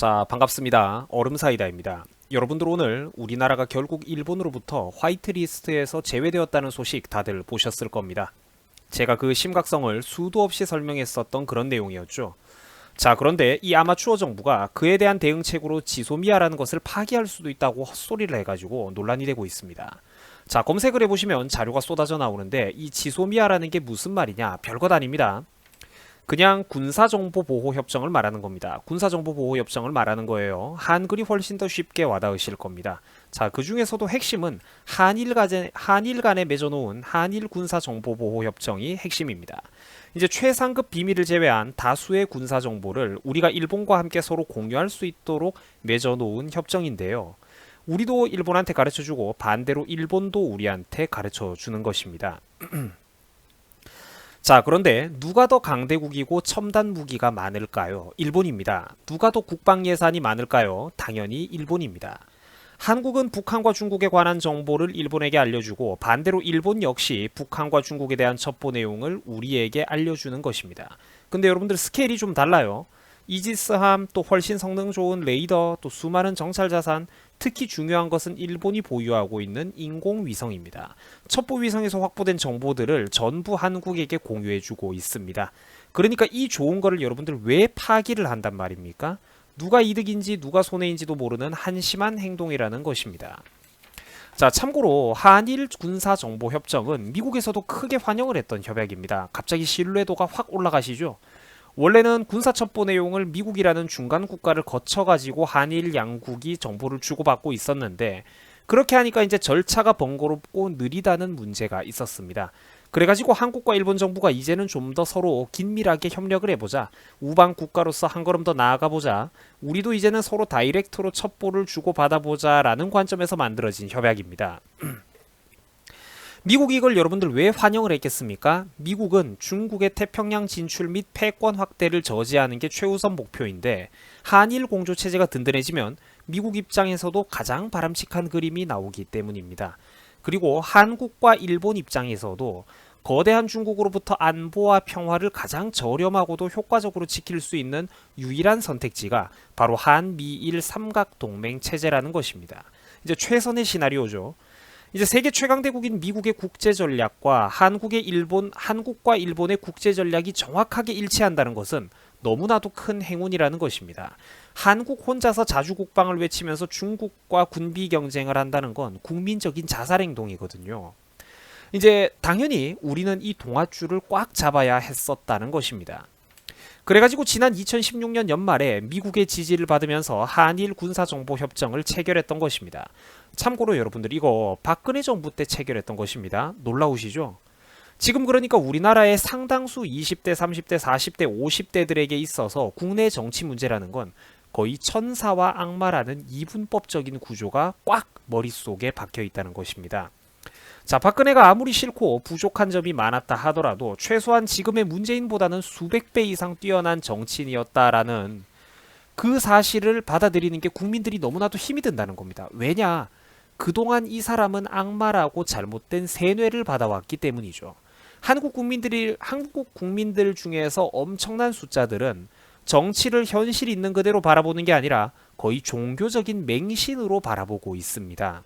자, 반갑습니다. 얼음사이다입니다. 여러분들 오늘 우리나라가 결국 일본으로부터 화이트리스트에서 제외되었다는 소식 다들 보셨을 겁니다. 제가 그 심각성을 수도 없이 설명했었던 그런 내용이었죠. 자, 그런데 이 아마추어 정부가 그에 대한 대응책으로 지소미아라는 것을 파기할 수도 있다고 헛소리를 해가지고 논란이 되고 있습니다. 자, 검색을 해보시면 자료가 쏟아져 나오는데 이 지소미아라는 게 무슨 말이냐? 별것 아닙니다. 그냥 군사정보보호협정을 말하는 겁니다. 군사정보보호협정을 말하는 거예요. 한글이 훨씬 더 쉽게 와닿으실 겁니다. 자, 그 중에서도 핵심은 한일 간에 맺어놓은 한일 군사정보보호협정이 핵심입니다. 이제 최상급 비밀을 제외한 다수의 군사정보를 우리가 일본과 함께 서로 공유할 수 있도록 맺어놓은 협정인데요. 우리도 일본한테 가르쳐주고 반대로 일본도 우리한테 가르쳐주는 것입니다. 자, 그런데 누가 더 강대국이고 첨단 무기가 많을까요? 일본입니다. 누가 더 국방 예산이 많을까요? 당연히 일본입니다. 한국은 북한과 중국에 관한 정보를 일본에게 알려주고 반대로 일본 역시 북한과 중국에 대한 첩보 내용을 우리에게 알려주는 것입니다. 근데 여러분들 스케일이 좀 달라요. 이지스함, 또 훨씬 성능 좋은 레이더, 또 수많은 정찰 자산, 특히 중요한 것은 일본이 보유하고 있는 인공위성입니다. 첩보위성에서 확보된 정보들을 전부 한국에게 공유해주고 있습니다. 그러니까 이 좋은 거를 여러분들 왜 파기를 한단 말입니까? 누가 이득인지 누가 손해인지도 모르는 한심한 행동이라는 것입니다. 자, 참고로 한일 군사정보협정은 미국에서도 크게 환영을 했던 협약입니다. 갑자기 신뢰도가 확 올라가시죠? 원래는 군사첩보 내용을 미국이라는 중간 국가를 거쳐가지고 한일 양국이 정보를 주고받고 있었는데 그렇게 하니까 이제 절차가 번거롭고 느리다는 문제가 있었습니다. 그래가지고 한국과 일본 정부가 이제는 좀 더 서로 긴밀하게 협력을 해보자. 우방 국가로서 한 걸음 더 나아가보자. 우리도 이제는 서로 다이렉트로 첩보를 주고받아보자 라는 관점에서 만들어진 협약입니다. 미국이 이걸 여러분들 왜 환영을 했겠습니까? 미국은 중국의 태평양 진출 및 패권 확대를 저지하는 게 최우선 목표인데 한일 공조 체제가 든든해지면 미국 입장에서도 가장 바람직한 그림이 나오기 때문입니다. 그리고 한국과 일본 입장에서도 거대한 중국으로부터 안보와 평화를 가장 저렴하고도 효과적으로 지킬 수 있는 유일한 선택지가 바로 한미일 삼각동맹 체제라는 것입니다. 이제 최선의 시나리오죠. 이제 세계 최강대국인 미국의 국제 전략과 한국과 일본의 국제 전략이 정확하게 일치한다는 것은 너무나도 큰 행운이라는 것입니다. 한국 혼자서 자주국방을 외치면서 중국과 군비 경쟁을 한다는 건 국민적인 자살 행동이거든요. 이제 당연히 우리는 이 동아줄을 꽉 잡아야 했었다는 것입니다. 그래가지고 지난 2016년 연말에 미국의 지지를 받으면서 한일 군사정보협정을 체결했던 것입니다. 참고로 여러분들 이거 박근혜 정부 때 체결했던 것입니다. 놀라우시죠? 지금 그러니까 우리나라의 상당수 20대, 30대, 40대, 50대들에게 있어서 국내 정치 문제라는 건 거의 천사와 악마라는 이분법적인 구조가 꽉 머릿속에 박혀 있다는 것입니다. 자, 박근혜가 아무리 싫고 부족한 점이 많았다 하더라도 최소한 지금의 문재인보다는 수백 배 이상 뛰어난 정치인이었다라는 그 사실을 받아들이는 게 국민들이 너무나도 힘이 든다는 겁니다. 왜냐? 그동안 이 사람은 악마라고 잘못된 세뇌를 받아왔기 때문이죠. 한국 국민들 중에서 엄청난 숫자들은 정치를 현실 있는 그대로 바라보는 게 아니라 거의 종교적인 맹신으로 바라보고 있습니다.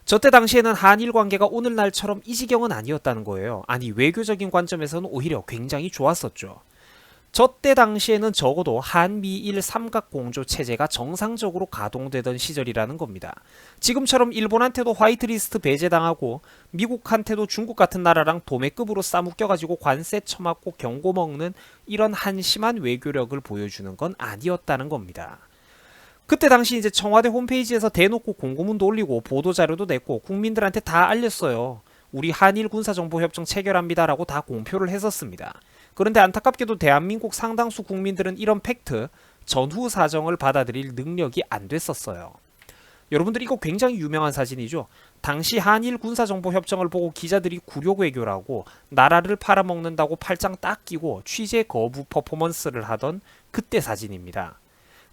저때 당시에는 한일 관계가 오늘날처럼 이 지경은 아니었다는 거예요. 아니, 외교적인 관점에서는 오히려 굉장히 좋았었죠. 저때 당시에는 적어도 한미일 삼각공조 체제가 정상적으로 가동되던 시절이라는 겁니다. 지금처럼 일본한테도 화이트리스트 배제당하고 미국한테도 중국 같은 나라랑 도매급으로 싸묶여가지고 관세 처맞고 경고 먹는 이런 한심한 외교력을 보여주는 건 아니었다는 겁니다. 그때 당시 이제 청와대 홈페이지에서 대놓고 공고문도 올리고 보도자료도 냈고 국민들한테 다 알렸어요. 우리 한일 군사정보협정 체결합니다라고 다 공표를 했었습니다. 그런데 안타깝게도 대한민국 상당수 국민들은 이런 팩트, 전후 사정을 받아들일 능력이 안 됐었어요. 여러분들 이거 굉장히 유명한 사진이죠. 당시 한일 군사정보협정을 보고 기자들이 굴욕 외교라고 나라를 팔아먹는다고 팔짱 딱 끼고 취재 거부 퍼포먼스를 하던 그때 사진입니다.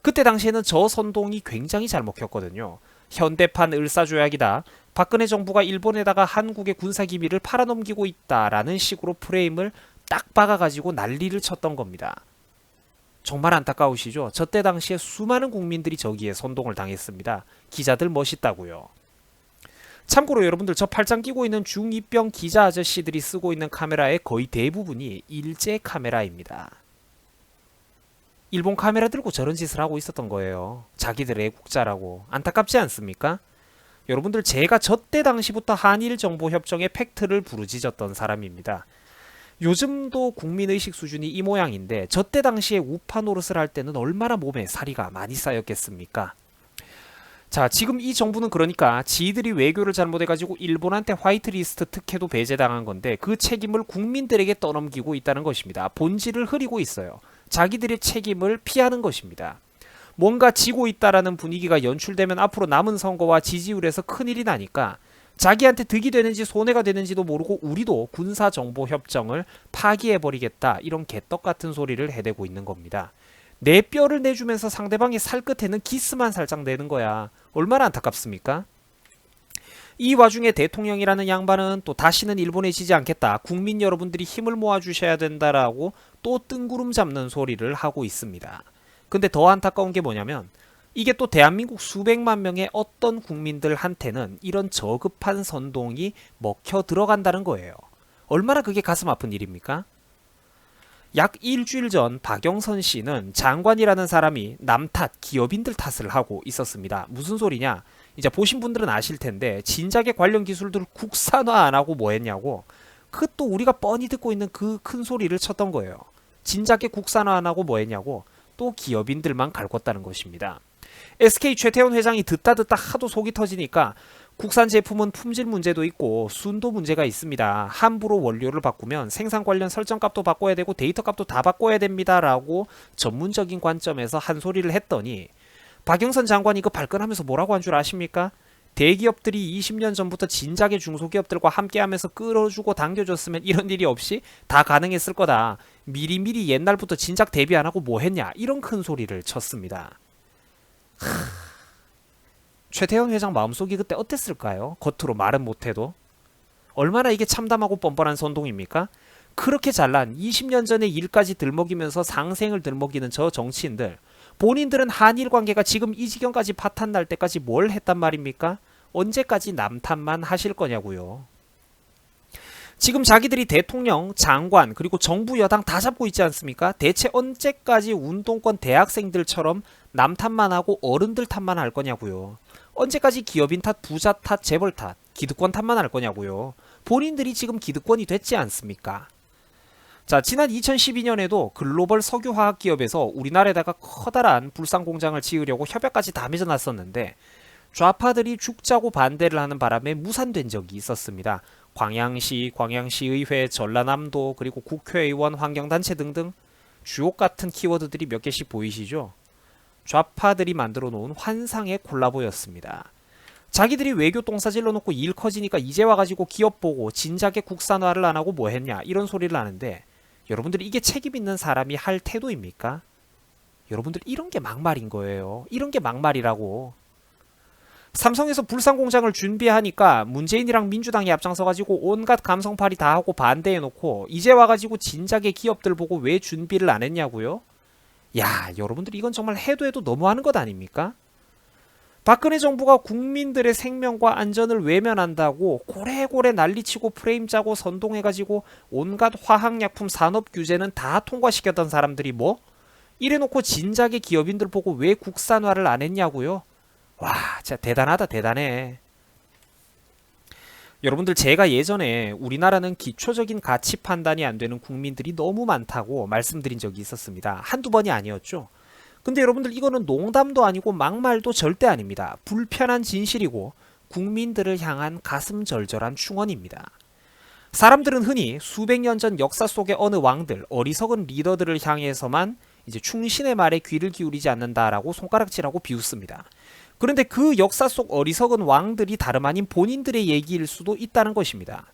그때 당시에는 저 선동이 굉장히 잘 먹혔거든요. 현대판 을사조약이다. 박근혜 정부가 일본에다가 한국의 군사기밀을 팔아넘기고 있다라는 식으로 프레임을 딱 박아가지고 난리를 쳤던 겁니다. 정말 안타까우시죠? 저때 당시에 수많은 국민들이 저기에 선동을 당했습니다. 기자들 멋있다고요. 참고로 여러분들 저 팔짱 끼고 있는 중2병 기자 아저씨들이 쓰고 있는 카메라의 거의 대부분이 일제 카메라입니다. 일본 카메라 들고 저런 짓을 하고 있었던 거예요. 자기들의 애국자라고. 안타깝지 않습니까? 여러분들 제가 저때 당시부터 한일 정보협정의 팩트를 부르짖었던 사람입니다. 요즘도 국민의식 수준이 이 모양인데 저때 당시에 우파 노릇을 할 때는 얼마나 몸에 살이가 많이 쌓였겠습니까? 자, 지금 이 정부는 그러니까 지들이 외교를 잘못해가지고 일본한테 화이트리스트 특혜도 배제당한 건데 그 책임을 국민들에게 떠넘기고 있다는 것입니다. 본질을 흐리고 있어요. 자기들의 책임을 피하는 것입니다. 뭔가 지고 있다라는 분위기가 연출되면 앞으로 남은 선거와 지지율에서 큰일이 나니까 자기한테 득이 되는지 손해가 되는지도 모르고 우리도 군사정보협정을 파기해버리겠다 이런 개떡 같은 소리를 해대고 있는 겁니다. 내 뼈를 내주면서 상대방의 살 끝에는 기스만 살짝 내는 거야. 얼마나 안타깝습니까? 이 와중에 대통령이라는 양반은 또 다시는 일본에 지지 않겠다. 국민 여러분들이 힘을 모아주셔야 된다라고 또 뜬구름 잡는 소리를 하고 있습니다. 근데 더 안타까운 게 뭐냐면 이게 또 대한민국 수백만 명의 어떤 국민들한테는 이런 저급한 선동이 먹혀 들어간다는 거예요. 얼마나 그게 가슴 아픈 일입니까? 약 일주일 전 박영선 씨는 장관이라는 사람이 남 탓, 기업인들 탓을 하고 있었습니다. 무슨 소리냐? 이제 보신 분들은 아실 텐데 진작에 관련 기술들 국산화 안 하고 뭐 했냐고 그 또 우리가 뻔히 듣고 있는 그 큰 소리를 쳤던 거예요. 진작에 국산화 안 하고 뭐 했냐고 또 기업인들만 갈궜다는 것입니다. SK 최태원 회장이 듣다 하도 속이 터지니까 국산 제품은 품질 문제도 있고 순도 문제가 있습니다. 함부로 원료를 바꾸면 생산 관련 설정값도 바꿔야 되고 데이터 값도 다 바꿔야 됩니다. 라고 전문적인 관점에서 한 소리를 했더니 박영선 장관이 그 발끈하면서 뭐라고 한 줄 아십니까? 대기업들이 20년 전부터 진작에 중소기업들과 함께하면서 끌어주고 당겨줬으면 이런 일이 없이 다 가능했을 거다. 미리미리 옛날부터 진작 대비 안 하고 뭐 했냐. 이런 큰 소리를 쳤습니다. 최태원 회장 마음속이 그때 어땠을까요? 겉으로 말은 못해도. 얼마나 이게 참담하고 뻔뻔한 선동입니까? 그렇게 잘난 20년 전의 일까지 들먹이면서 상생을 들먹이는 저 정치인들. 본인들은 한일 관계가 지금 이 지경까지 파탄 날 때까지 뭘 했단 말입니까? 언제까지 남 탓만 하실 거냐고요. 지금 자기들이 대통령, 장관, 그리고 정부 여당 다 잡고 있지 않습니까? 대체 언제까지 운동권 대학생들처럼 남 탓만 하고 어른들 탓만 할 거냐고요. 언제까지 기업인 탓, 부자 탓, 재벌 탓, 기득권 탓만 할 거냐고요. 본인들이 지금 기득권이 됐지 않습니까? 자, 지난 2012년에도 글로벌 석유화학 기업에서 우리나라에다가 커다란 불상 공장을 지으려고 협약까지 다 맺어놨었는데 좌파들이 죽자고 반대를 하는 바람에 무산된 적이 있었습니다. 광양시, 광양시의회, 전라남도, 그리고 국회의원, 환경단체 등등 주옥 같은 키워드들이 몇 개씩 보이시죠? 좌파들이 만들어 놓은 환상의 콜라보였습니다. 자기들이 외교 똥싸질러 놓고 일 커지니까 이제 와가지고 기업 보고 진작에 국산화를 안 하고 뭐 했냐 이런 소리를 하는데 여러분들 이게 책임 있는 사람이 할 태도입니까? 여러분들 이런 게 막말인 거예요. 이런 게 막말이라고. 삼성에서 불상공장을 준비하니까 문재인이랑 민주당이 앞장서가지고 온갖 감성팔이 다 하고 반대해놓고 이제 와가지고 진작에 기업들 보고 왜 준비를 안 했냐고요? 야, 여러분들 이건 정말 해도 너무하는 것 아닙니까? 박근혜 정부가 국민들의 생명과 안전을 외면한다고 고래고래 난리치고 프레임 짜고 선동해가지고 온갖 화학약품 산업 규제는 다 통과시켰던 사람들이 뭐? 이래놓고 진작에 기업인들 보고 왜 국산화를 안 했냐고요? 와, 진짜 대단하다, 대단해. 여러분들 제가 예전에 우리나라는 기초적인 가치 판단이 안 되는 국민들이 너무 많다고 말씀드린 적이 있었습니다. 한두 번이 아니었죠. 근데 여러분들 이거는 농담도 아니고 막말도 절대 아닙니다. 불편한 진실이고 국민들을 향한 가슴 절절한 충언입니다. 사람들은 흔히 수백 년 전 역사 속의 어느 왕들, 어리석은 리더들을 향해서만 이제 충신의 말에 귀를 기울이지 않는다라고 손가락질하고 비웃습니다. 그런데 그 역사 속 어리석은 왕들이 다름 아닌 본인들의 얘기일 수도 있다는 것입니다.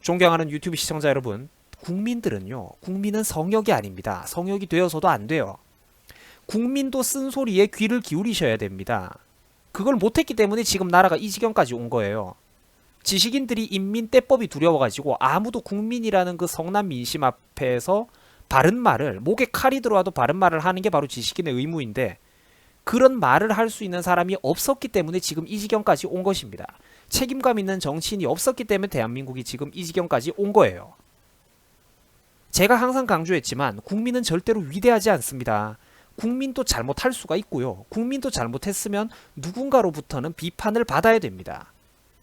존경하는 유튜브 시청자 여러분, 국민은 성역이 아닙니다. 성역이 되어서도 안 돼요. 국민도 쓴소리에 귀를 기울이셔야 됩니다. 그걸 못했기 때문에 지금 나라가 이 지경까지 온 거예요. 지식인들이 인민 떼법이 두려워가지고 아무도 국민이라는 그 성난 민심 앞에서 바른 말을, 목에 칼이 들어와도 바른 말을 하는 게 바로 지식인의 의무인데 그런 말을 할 수 있는 사람이 없었기 때문에 지금 이 지경까지 온 것입니다. 책임감 있는 정치인이 없었기 때문에 대한민국이 지금 이 지경까지 온 거예요. 제가 항상 강조했지만 국민은 절대로 위대하지 않습니다. 국민도 잘못할 수가 있고요. 국민도 잘못했으면 누군가로부터는 비판을 받아야 됩니다.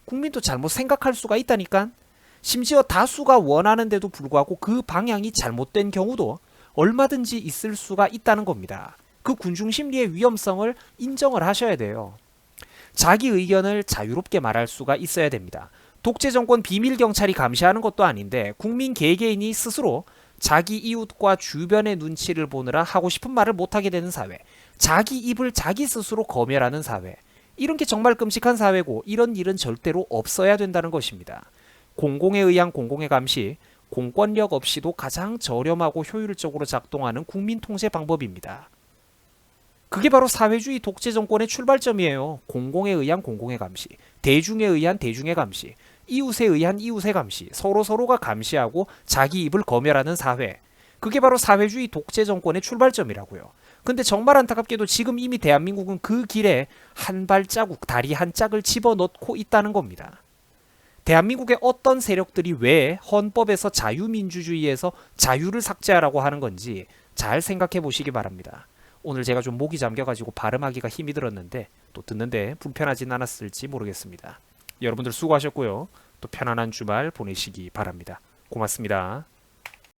국민도 잘못 생각할 수가 있다니까. 심지어 다수가 원하는데도 불구하고 그 방향이 잘못된 경우도 얼마든지 있을 수가 있다는 겁니다. 그 군중심리의 위험성을 인정을 하셔야 돼요. 자기 의견을 자유롭게 말할 수가 있어야 됩니다. 독재정권 비밀경찰이 감시하는 것도 아닌데 국민 개개인이 스스로 자기 이웃과 주변의 눈치를 보느라 하고 싶은 말을 못하게 되는 사회, 자기 입을 자기 스스로 검열하는 사회, 이런 게 정말 끔찍한 사회고 이런 일은 절대로 없어야 된다는 것입니다. 공공에 의한 공공의 감시, 공권력 없이도 가장 저렴하고 효율적으로 작동하는 국민 통제 방법입니다. 그게 바로 사회주의 독재 정권의 출발점이에요. 공공에 의한 공공의 감시, 대중에 의한 대중의 감시, 이웃에 의한 이웃의 감시, 서로가 감시하고 자기 입을 검열하는 사회. 그게 바로 사회주의 독재 정권의 출발점이라고요. 근데 정말 안타깝게도 지금 이미 대한민국은 그 길에 한 발자국, 다리 한 짝을 집어넣고 있다는 겁니다. 대한민국의 어떤 세력들이 왜 헌법에서 자유민주주의에서 자유를 삭제하라고 하는 건지 잘 생각해 보시기 바랍니다. 오늘 제가 좀 목이 잠겨가지고 발음하기가 힘이 들었는데 또 듣는데 불편하진 않았을지 모르겠습니다. 여러분들 수고하셨고요. 또 편안한 주말 보내시기 바랍니다. 고맙습니다.